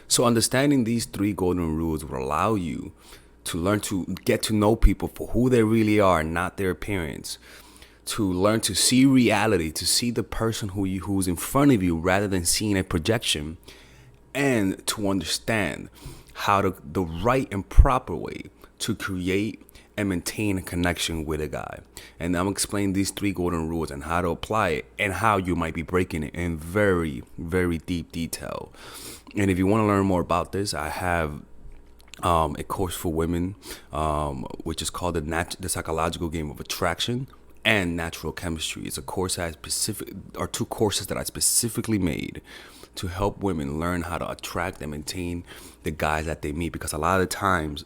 So understanding these three golden rules will allow you to learn to get to know people for who they really are, not their appearance. To learn to see reality, to see the person who's in front of you rather than seeing a projection, and to understand the right and proper way to create and maintain a connection with a guy. And I'm explaining these three golden rules and how to apply it and how you might be breaking it in very, very deep detail. And if you want to learn more about this, I have a course for women, which is called the Psychological Game of Attraction and Natural Chemistry. It's a course two courses that I specifically made to help women learn how to attract and maintain the guys that they meet. Because a lot of the times,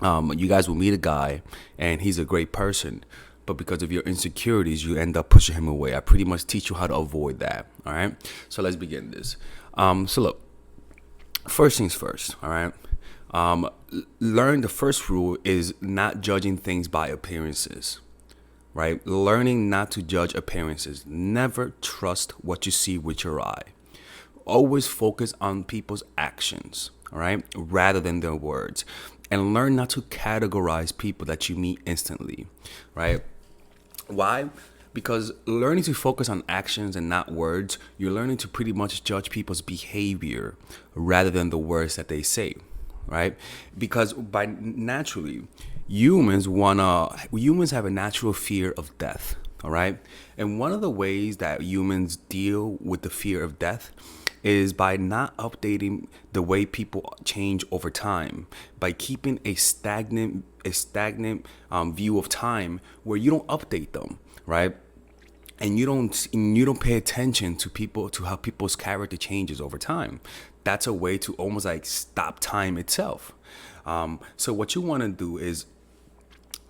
you guys will meet a guy and he's a great person, but because of your insecurities, you end up pushing him away. I pretty much teach you how to avoid that. All right. So let's begin this. So look, first things first. All right. Learn the first rule is not judging things by appearances. Right. Learning not to judge appearances. Never trust what you see with your eye. Always focus on people's actions, all right, rather than their words. And learn not to categorize people that you meet instantly, right? Why? Because learning to focus on actions and not words, you're learning to pretty much judge people's behavior rather than the words that they say, right? Because humans have a natural fear of death, all right? And one of the ways that humans deal with the fear of death is by not updating the way people change over time, by keeping a stagnant view of time where you don't update them, right? And you don't pay attention to how people's character changes over time. That's a way to almost like stop time itself. So what you want to do is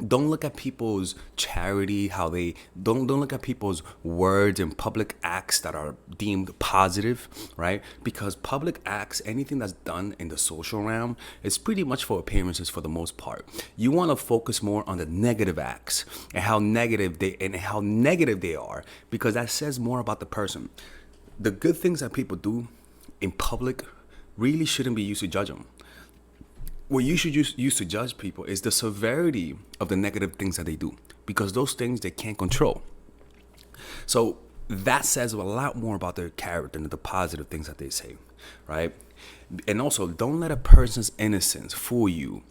don't look at people's charity, how they don't look at people's words and public acts that are deemed positive, right? Because public acts, anything that's done in the social realm, is pretty much for appearances for the most part. You want to focus more on the negative acts and how negative they are, because that says more about the person. The good things that people do in public really shouldn't be used to judge them. What you should use to judge people is the severity of the negative things that they do, because those things they can't control. So that says a lot more about their character than the positive things that they say, right? And also, don't let a person's innocence fool you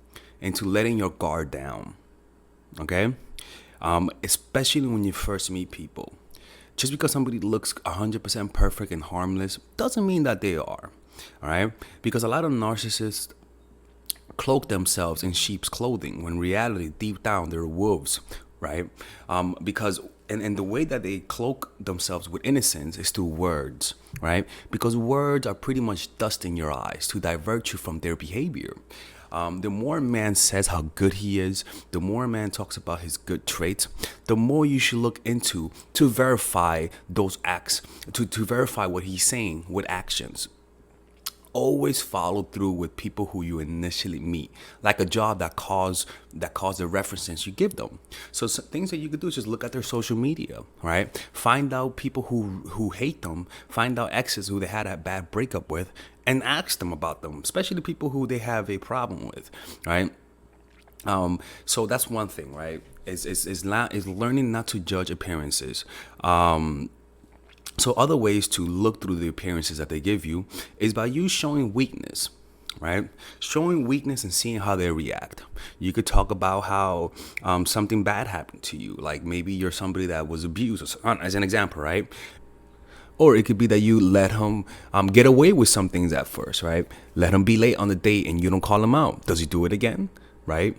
into letting your guard down, okay? Especially when you first meet people. Just because somebody looks 100% perfect and harmless doesn't mean that they are, all right? Because a lot of narcissists cloak themselves in sheep's clothing when in reality deep down they're wolves, right? Because the way that they cloak themselves with innocence is through words, right? Because words are pretty much dust in your eyes to divert you from their behavior. The more a man says how good he is, the more a man talks about his good traits, the more you should look into to verify those acts, to verify what he's saying with actions. Always follow through with people who you initially meet, like a job that calls the references you give them. So things that you could do is just look at their social media, right? Find out people who hate them, find out exes who they had a bad breakup with, and ask them about them, especially the people who they have a problem with, right? So that's one thing, right? Is learning not to judge appearances. So other ways to look through the appearances that they give you is by you showing weakness, right? Showing weakness and seeing how they react. You could talk about how something bad happened to you, like maybe you're somebody that was abused, as an example, right? Or it could be that you let him get away with some things at first, right? Let him be late on the date and you don't call him out. Does he do it again? Right?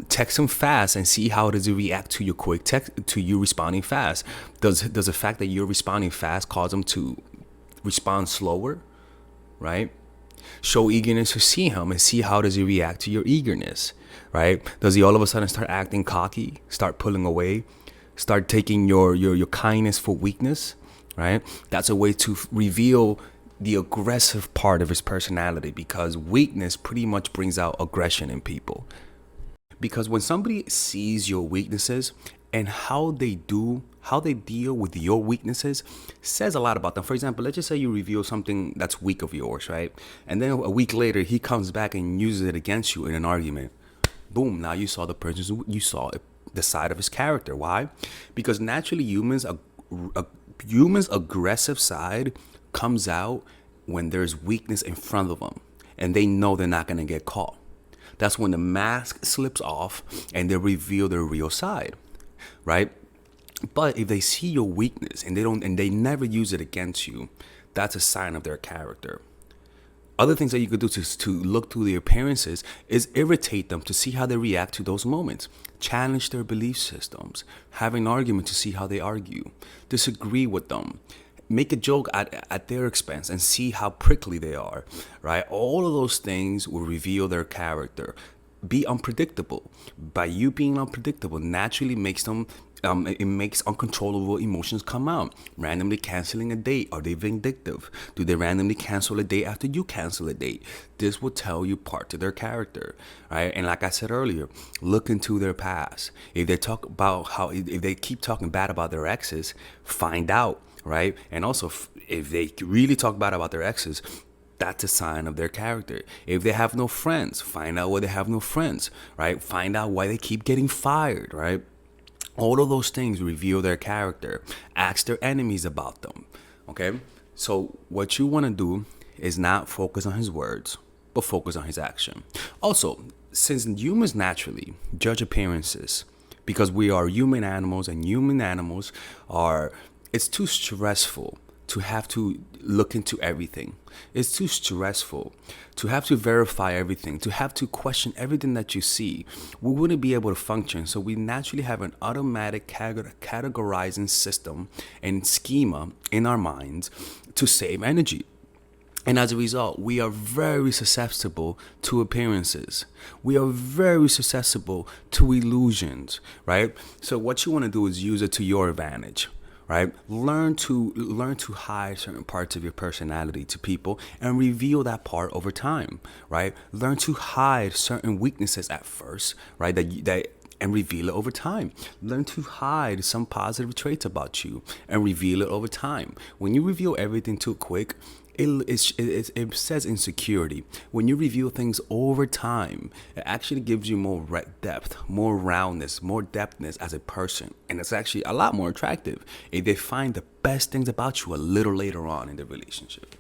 Text him fast and see how does he react to your quick text, to you responding fast. Does the fact that you're responding fast cause him to respond slower? Right? Show eagerness to see him and see how does he react to your eagerness. Right? Does he all of a sudden start acting cocky, start pulling away, start taking your kindness for weakness? Right? That's a way to reveal the aggressive part of his personality, because weakness pretty much brings out aggression in people. Because when somebody sees your weaknesses and how how they deal with your weaknesses says a lot about them. For example, let's just say you reveal something that's weak of yours, right? And then a week later, he comes back and uses it against you in an argument. Boom, now you saw you saw the side of his character. Why? Because naturally humans' aggressive side comes out when there's weakness in front of them and they know they're not going to get caught. That's when the mask slips off and they reveal their real side, right? But if they see your weakness and they never use it against you, that's a sign of their character. Other things that you could do to look through the appearances is irritate them to see how they react to those moments. Challenge their belief systems. Have an argument to see how they argue. Disagree with them. Make a joke at their expense and see how prickly they are, right? All of those things will reveal their character. Be unpredictable. By you being unpredictable naturally makes them it makes uncontrollable emotions come out. Randomly canceling a date. Are they vindictive? Do they randomly cancel a date after you cancel a date? This will tell you parts of their character, right? And like I said earlier, look into their past. If they keep talking bad about their exes, find out, right? And also, if they really talk bad about their exes, that's a sign of their character. If they have no friends, find out why they have no friends, right? Find out why they keep getting fired, right? All of those things reveal their character. Ask their enemies about them, okay? So what you want to do is not focus on his words, but focus on his action. Also, since humans naturally judge appearances, because we are human animals and human animals it's too stressful to have to look into everything. It's too stressful to have to verify everything, to have to question everything that you see. We wouldn't be able to function. So we naturally have an automatic categorizing system and schema in our minds to save energy. And as a result, we are very susceptible to appearances. We are very susceptible to illusions, right? So what you want to do is use it to your advantage. Right? Learn to hide certain parts of your personality to people and reveal that part over time, right? Learn to hide certain weaknesses at first, right? And reveal it over time. Learn to hide some positive traits about you and reveal it over time. When you reveal everything too quick, it says insecurity. When you reveal things over time, it actually gives you more depth, more roundness, more depthness as a person. And it's actually a lot more attractive if they find the best things about you a little later on in the relationship.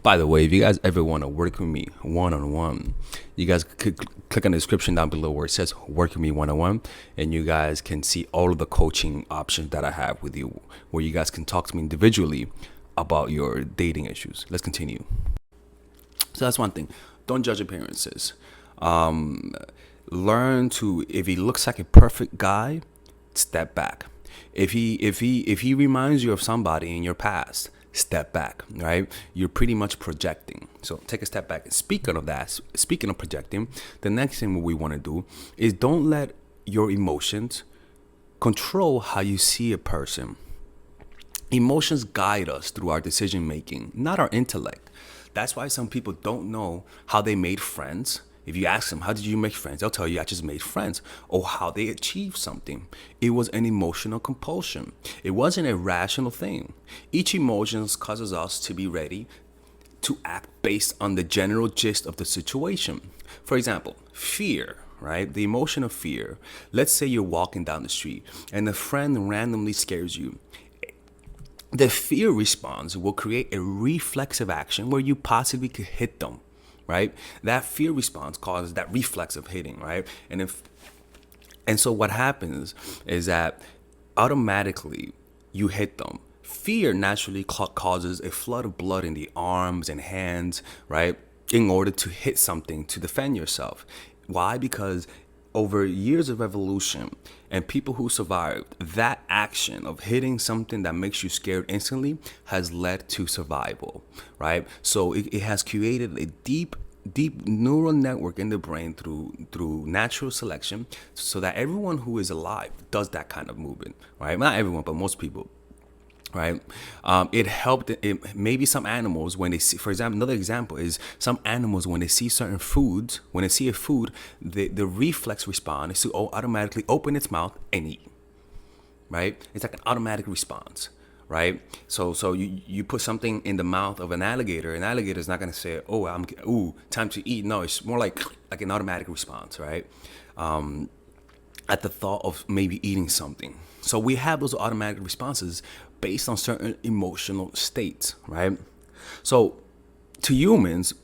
By the way, if you guys ever want to work with me one-on-one, you guys could click on the description down below where it says work with me one-on-one, and you guys can see all of the coaching options that I have with you, where you guys can talk to me individually about your dating issues. Let's continue. So that's one thing. Don't judge appearances. Learn to, if he looks like a perfect guy, step back. If he reminds you of somebody in your past, step back, right? You're pretty much projecting. So take a step back. Speaking of projecting, the next thing we want to do is don't let your emotions control how you see a person. Emotions guide us through our decision making, not our intellect. That's why some people don't know how they made friends. If you ask them, how did you make friends? They'll tell you, I just made friends. Or how they achieved something. It was an emotional compulsion. It wasn't a rational thing. Each emotion causes us to be ready to act based on the general gist of the situation. For example, fear. Right? The emotion of fear. Let's say you're walking down the street and a friend randomly scares you. The fear response will create a reflexive action where you possibly could hit them, right? That fear response causes that reflex of hitting, right? And so what happens is that automatically you hit them. Fear naturally causes a flood of blood in the arms and hands, right? In order to hit something to defend yourself. Why? Because over years of evolution and people who survived, that action of hitting something that makes you scared instantly has led to survival, right? So it has created a deep neural network in the brain through natural selection, so that everyone who is alive does that kind of movement, right? Not everyone, but most people. Right. It helped. Maybe some animals, when they see, for example, another example is some animals, when they see certain foods, when they see a food, the reflex response is to automatically open its mouth and eat. right? It's like an automatic response, right? So you put something in the mouth of an alligator. An alligator is not going to say, "Oh, time to eat." No, it's more like an automatic response, right? At the thought of maybe eating something. So we have those automatic responses based on certain emotional states, right? So to humans,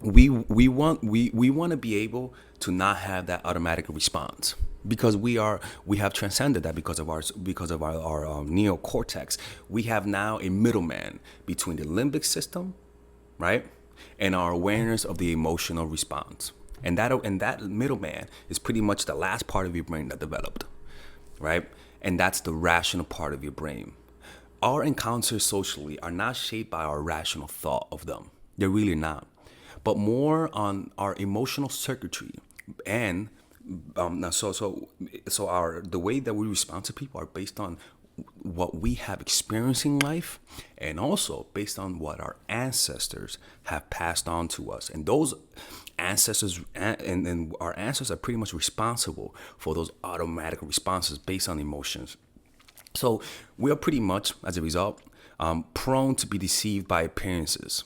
we want to be able to not have that automatic response because we have transcended that because of our neocortex. We have now a middleman between the limbic system, right, and our awareness of the emotional response. And that middleman is pretty much the last part of your brain that developed, right? And that's the rational part of your brain. Our encounters socially are not shaped by our rational thought of them. They're really not, but more on our emotional circuitry. And our the way that we respond to people are based on what we have experienced in life, and also based on what our ancestors have passed on to us. And those ancestors and our ancestors are pretty much responsible for those automatic responses based on emotions. So we are pretty much, as a result, prone to be deceived by appearances,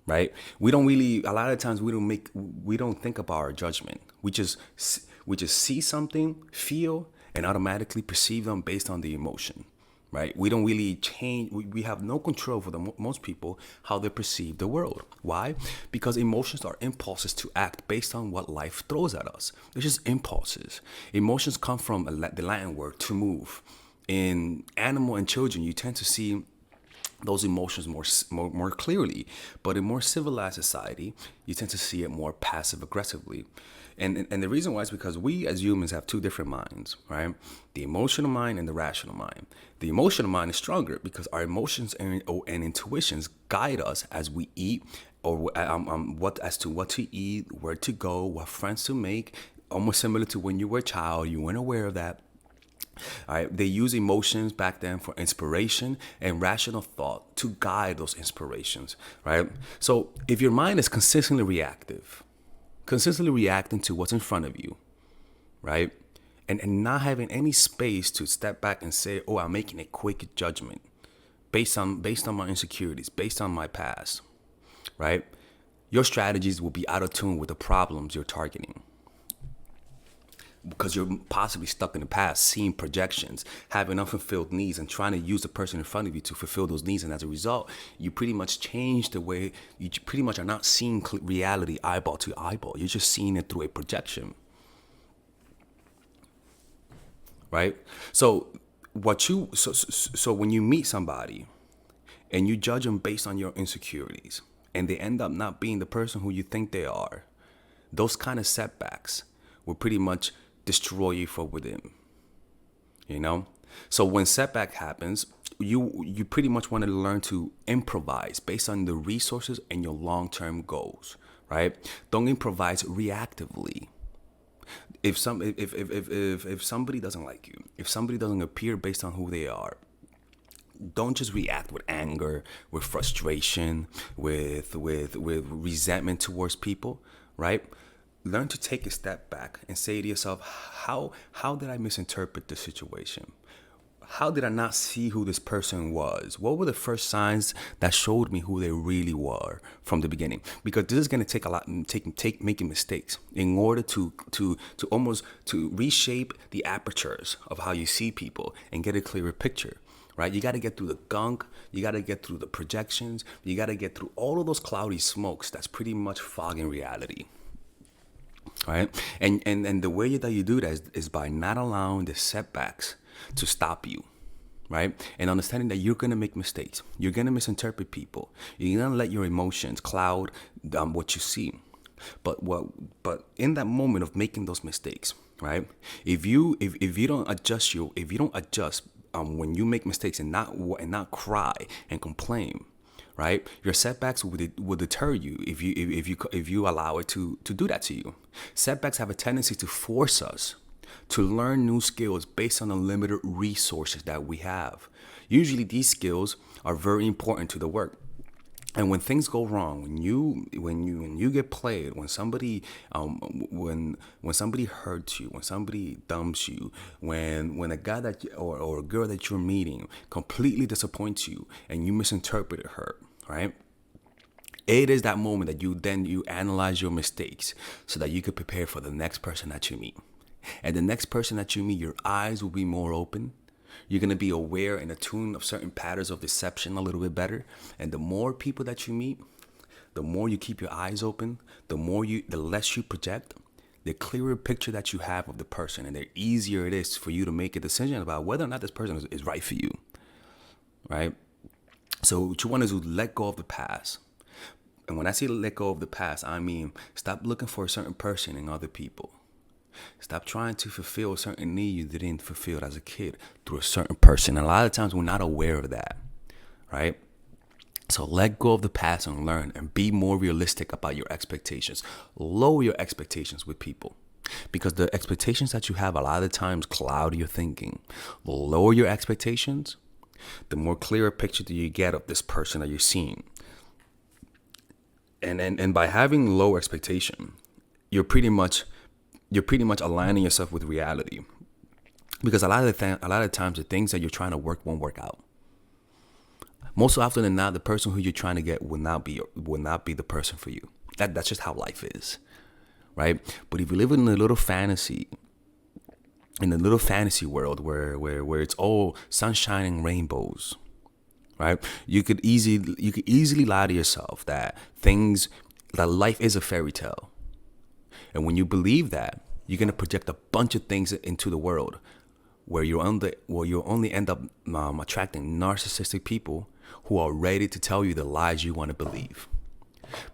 right? We don't really, a lot of times we don't think about our judgment. We just see something, feel, and automatically perceive them based on the emotion, right? We don't really change. We have no control for most people how they perceive the world. Why? Because emotions are impulses to act based on what life throws at us. They're just impulses. Emotions come from the Latin word to move. In animal and children, you tend to see those emotions more clearly, but in more civilized society, you tend to see it more passive aggressively. And the reason why is because we as humans have two different minds, right? The emotional mind and the rational mind. The emotional mind is stronger because our emotions and intuitions guide us as we eat, or what to eat, where to go, what friends to make. Almost similar to when you were a child, you weren't aware of that. All right, they use emotions back then for inspiration and rational thought to guide those inspirations, right? So if your mind is consistently reacting to what's in front of you, right? And not having any space to step back and say, oh, I'm making a quick judgment based on my insecurities, based on my past, right? Your strategies will be out of tune with the problems you're targeting, because you're possibly stuck in the past, seeing projections, having unfulfilled needs, and trying to use the person in front of you to fulfill those needs. And as a result, you pretty much change the way you pretty much are not seeing reality eyeball to eyeball. You're just seeing it through a projection, right? So when you meet somebody and you judge them based on your insecurities, and they end up not being the person who you think they are, those kind of setbacks will pretty much destroy you from within, you know? So when setback happens, you pretty much want to learn to improvise based on the resources and your long-term goals, right? Don't improvise reactively. If somebody doesn't like you, if somebody doesn't appear based on who they are, don't just react with anger, with frustration, with resentment towards people, right? Learn to take a step back and say to yourself, how did I misinterpret the situation? How did I not see who this person was? What were the first signs that showed me who they really were from the beginning? Because this is going to take a lot, making mistakes in order to almost to reshape the apertures of how you see people and get a clearer picture. Right? You got to get through the gunk. You got to get through the projections. You got to get through all of those cloudy smokes that's pretty much fogging reality. Right? And the way that you do that is by not allowing the setbacks to stop you. Right? And understanding that you're going to make mistakes. You're going to misinterpret people. You're going to let your emotions cloud what you see. But in that moment of making those mistakes, right? If you don't adjust when you make mistakes and not cry and complain, right? Your setbacks will deter you if you allow it to do that to you. Setbacks have a tendency to force us to learn new skills based on the limited resources that we have. Usually these skills are very important to the work. And when things go wrong, when you get played, when somebody hurts you, when somebody dumps you, when a guy or a girl that you're meeting completely disappoints you and you misinterpreted her, right? It is that moment that you analyze your mistakes so that you could prepare for the next person that you meet. And the next person that you meet, your eyes will be more open. You're going to be aware and attuned of certain patterns of deception a little bit better. And the more people that you meet, the more you keep your eyes open, the less you project, the clearer picture that you have of the person, and the easier it is for you to make a decision about whether or not this person is right for you, right? So what you want to do, let go of the past. And when I say let go of the past, I mean stop looking for a certain person in other people. Stop trying to fulfill a certain need you didn't fulfill as a kid through a certain person. And a lot of times we're not aware of that, right? So let go of the past and learn and be more realistic about your expectations. Lower your expectations with people because the expectations that you have a lot of times cloud your thinking. Lower your expectations, the more clearer picture do you get of this person that you're seeing. And by having low expectation, you're pretty much aligning yourself with reality, because a lot of times the things that you're trying to work won't work out. Most often than not, the person who you're trying to get will not be the person for you. That's just how life is, right? But if you live in a little fantasy, world where it's all sunshine and rainbows, right? You could easily lie to yourself that life is a fairy tale. And when you believe that, you're going to project a bunch of things into the world where you only end up attracting narcissistic people who are ready to tell you the lies you want to believe.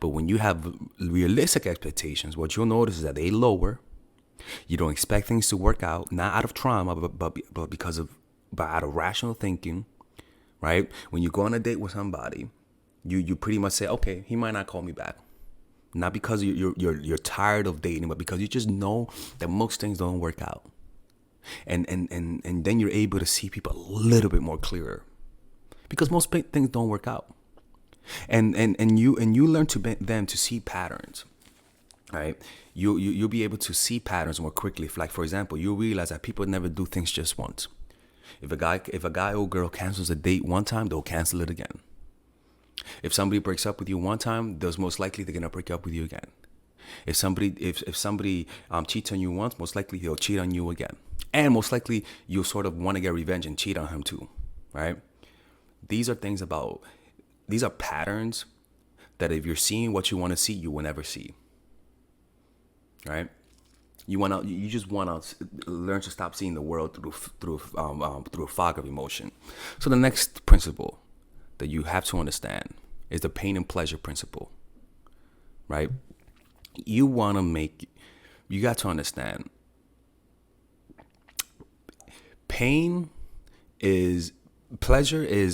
But when you have realistic expectations, what you'll notice is that they lower. You don't expect things to work out, not out of trauma, but out of rational thinking, right? When you go on a date with somebody, you pretty much say, okay, he might not call me back. Not because you're tired of dating, but because you just know that most things don't work out. And then you're able to see people a little bit more clearer. Because most things don't work out. And you learn to see patterns. Right? You'll be able to see patterns more quickly. Like, for example, you'll realize that people never do things just once. If a guy or girl cancels a date one time, they'll cancel it again. If somebody breaks up with you one time, they're most likely they're gonna break up with you again. If somebody cheats on you once, most likely he'll cheat on you again. And most likely you'll sort of want to get revenge and cheat on him too, right? These are patterns that if you're seeing what you want to see, you will never see, right? You just want to learn to stop seeing the world through a fog of emotion. So the next principle that you have to understand is the pain and pleasure principle, right? You got to understand pleasure is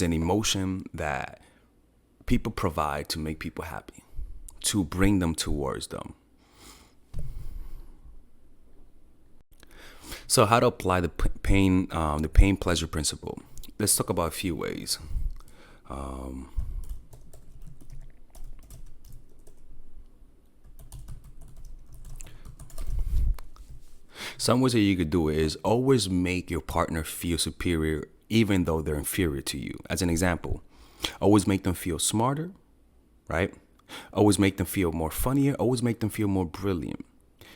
an emotion that people provide to make people happy, to bring them towards them. So how to apply the pain pleasure principle? Let's talk about a few ways. Some ways that you could do it is always make your partner feel superior even though they're inferior to you. As an example, always make them feel smarter, right? Always make them feel more funnier. Always make them feel more brilliant,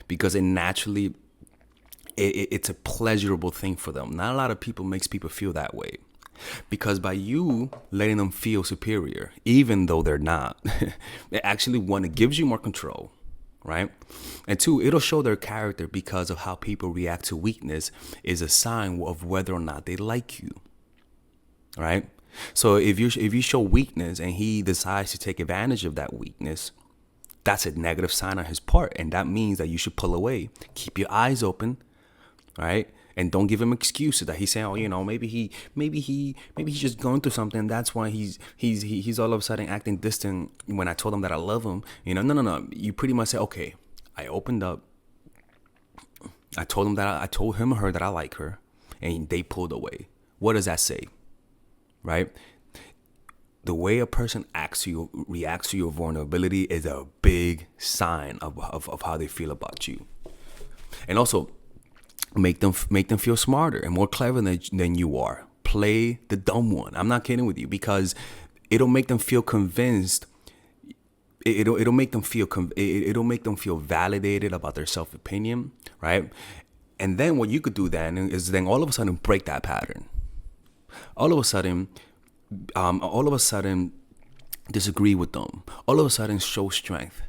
because it's a pleasurable thing for them. Not a lot of people makes people feel that way. Because by you letting them feel superior, even though they're not, it actually, one, it gives you more control, right? And two, it'll show their character, because of how people react to weakness is a sign of whether or not they like you, right? So if you show weakness and he decides to take advantage of that weakness, that's a negative sign on his part. And that means that you should pull away, keep your eyes open, right? And don't give him excuses that he's saying, oh, maybe he's just going through something. That's why he's all of a sudden acting distant when I told him that I love him. No. You pretty much say, okay, I opened up. I told him or her that I like her, and they pulled away. What does that say? Right? the way a person reacts to your vulnerability is a big sign of how they feel about you. And also, make them feel smarter and more clever than you are. Play the dumb one. I'm not kidding with you, because it'll make them feel convinced. It'll make them feel validated about their self-opinion, right? And then what you could do then is then all of a sudden break that pattern. All of a sudden disagree with them. All of a sudden show strength.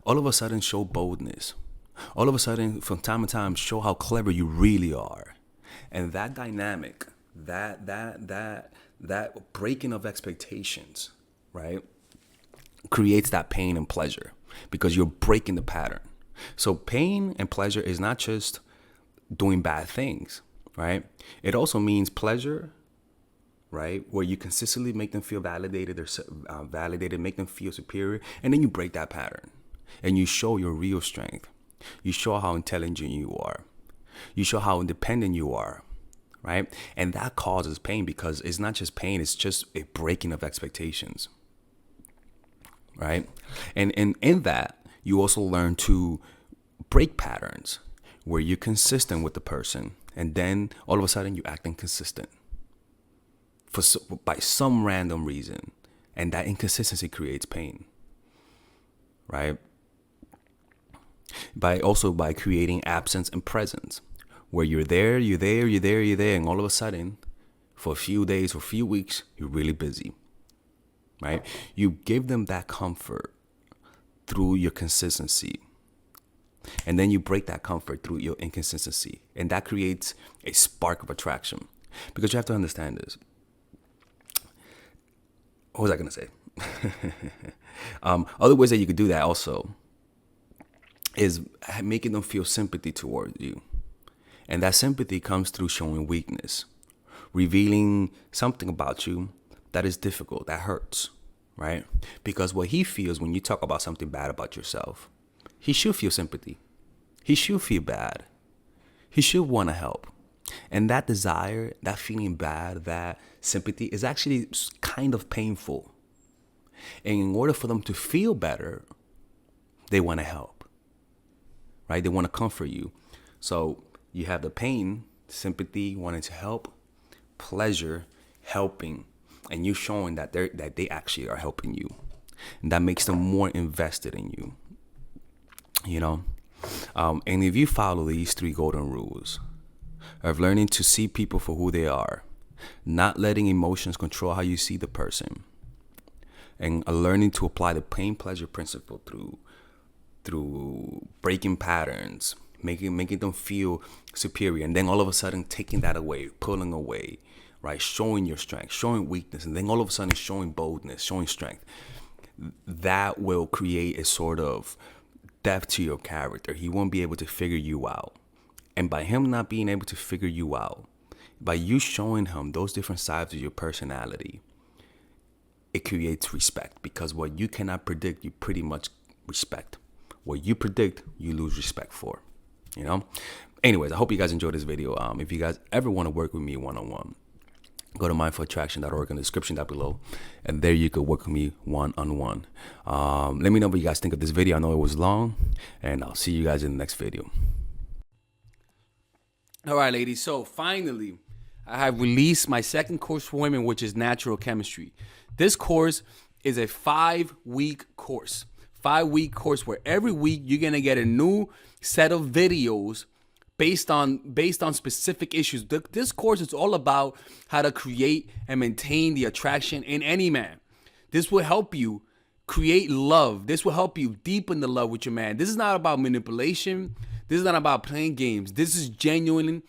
All of a sudden show boldness. All of a sudden, from time to time, show how clever you really are. And that dynamic, that breaking of expectations, right, creates that pain and pleasure, because you're breaking the pattern. So pain and pleasure is not just doing bad things, right? It also means pleasure, right, where you consistently make them feel validated, make them feel superior, and then you break that pattern and you show your real strength. You show how intelligent you are. You show how independent you are, right? And that causes pain, because it's not just pain, it's just a breaking of expectations, right? And in that, you also learn to break patterns where you're consistent with the person, and then all of a sudden you act inconsistent by some random reason, and that inconsistency creates pain, right? By creating absence and presence, where you're there, and all of a sudden, for a few days or a few weeks, you're really busy, right? You give them that comfort through your consistency, and then you break that comfort through your inconsistency, and that creates a spark of attraction. Because you have to understand this. What was I gonna say? Other ways that you could do that also is making them feel sympathy towards you. And that sympathy comes through showing weakness, revealing something about you that is difficult, that hurts, right? Because what he feels when you talk about something bad about yourself, he should feel sympathy. He should feel bad. He should want to help. And that desire, that feeling bad, that sympathy is actually kind of painful. And in order for them to feel better, they want to help. Right? They want to comfort you. So you have the pain, sympathy, wanting to help, pleasure, helping, and you showing that they actually are helping you. And that makes them more invested in you. You know? And if you follow these 3 golden rules of learning to see people for who they are, not letting emotions control how you see the person, and learning to apply the pain-pleasure principle through breaking patterns, making them feel superior, and then all of a sudden taking that away, pulling away, right? Showing your strength, showing weakness, and then all of a sudden showing boldness, showing strength. That will create a sort of depth to your character. He won't be able to figure you out. And by him not being able to figure you out, by you showing him those different sides of your personality, it creates respect, because what you cannot predict, you pretty much respect. What you predict, you lose respect for, you know? Anyways, I hope you guys enjoyed this video. If you guys ever want to work with me one-on-one, go to mindfulattraction.org in the description down below, and there you could work with me one-on-one. Let me know what you guys think of this video. I know it was long, and I'll see you guys in the next video. All right, ladies. So finally, I have released my second course for women, which is natural chemistry. This course is a 5-week course. 5-week course where every week you're gonna get a new set of videos based on specific issues. This course is all about how to create and maintain the attraction in any man. This will help you create love. This will help you deepen the love with your man. This is not about manipulation. This is not about playing games. This is genuine,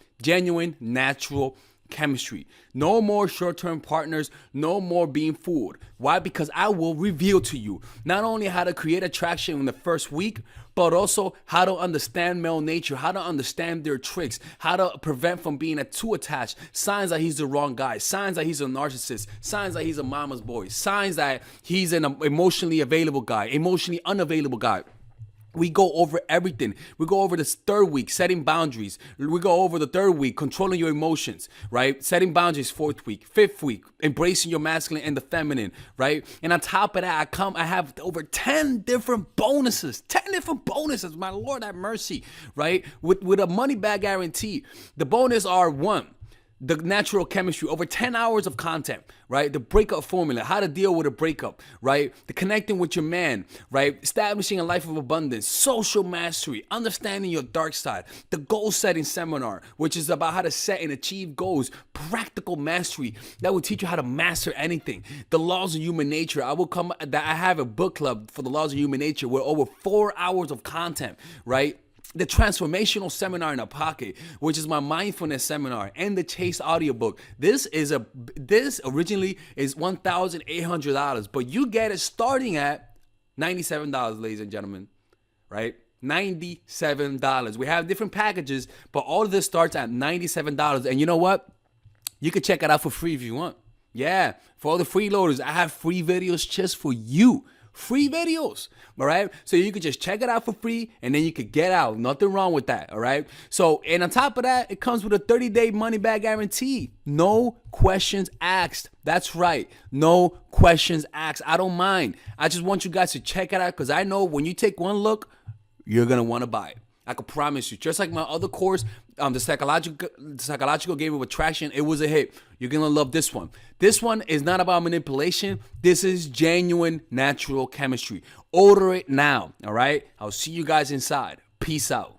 natural chemistry. No more short-term partners, no more being fooled. Why? Because I will reveal to you not only how to create attraction in the first week, but also how to understand male nature, how to understand their tricks, how to prevent from being too attached, signs that he's the wrong guy, signs that he's a narcissist, signs that he's a mama's boy, signs that he's an emotionally available guy, emotionally unavailable guy. We go over everything. We go over this third week, setting boundaries. We go over the third week, controlling your emotions, right? Setting boundaries, fourth week. Fifth week, embracing your masculine and the feminine, right? And on top of that, I have over 10 different bonuses. 10 different bonuses, my Lord have mercy, right? With a money back guarantee. The bonus are one, the natural chemistry, over 10 hours of content, right? The breakup formula, how to deal with a breakup, right? The connecting with your man, right? Establishing a life of abundance, social mastery, understanding your dark side, the goal setting seminar, which is about how to set and achieve goals, practical mastery that will teach you how to master anything. The laws of human nature, I have a book club for the laws of human nature with over 4 hours of content, right? The transformational seminar in a pocket, which is my mindfulness seminar, and the Chase audiobook. This originally is $1,800, but you get it starting at $97, ladies and gentlemen, right? $97. We have different packages, but all of this starts at $97. And you know what? You can check it out for free if you want. Yeah, for all the freeloaders, I have free videos just for you. Free videos, all right? So you could just check it out for free, and then you could get out. Nothing wrong with that, all right? So, and on top of that, it comes with a 30-day money-back guarantee. No questions asked. That's right. No questions asked. I don't mind. I just want you guys to check it out because I know when you take one look, you're going to want to buy it. I can promise you. Just like my other course, the psychological game of attraction, it was a hit. You're going to love this one. This one is not about manipulation. This is genuine natural chemistry. Order it now, all right? I'll see you guys inside. Peace out.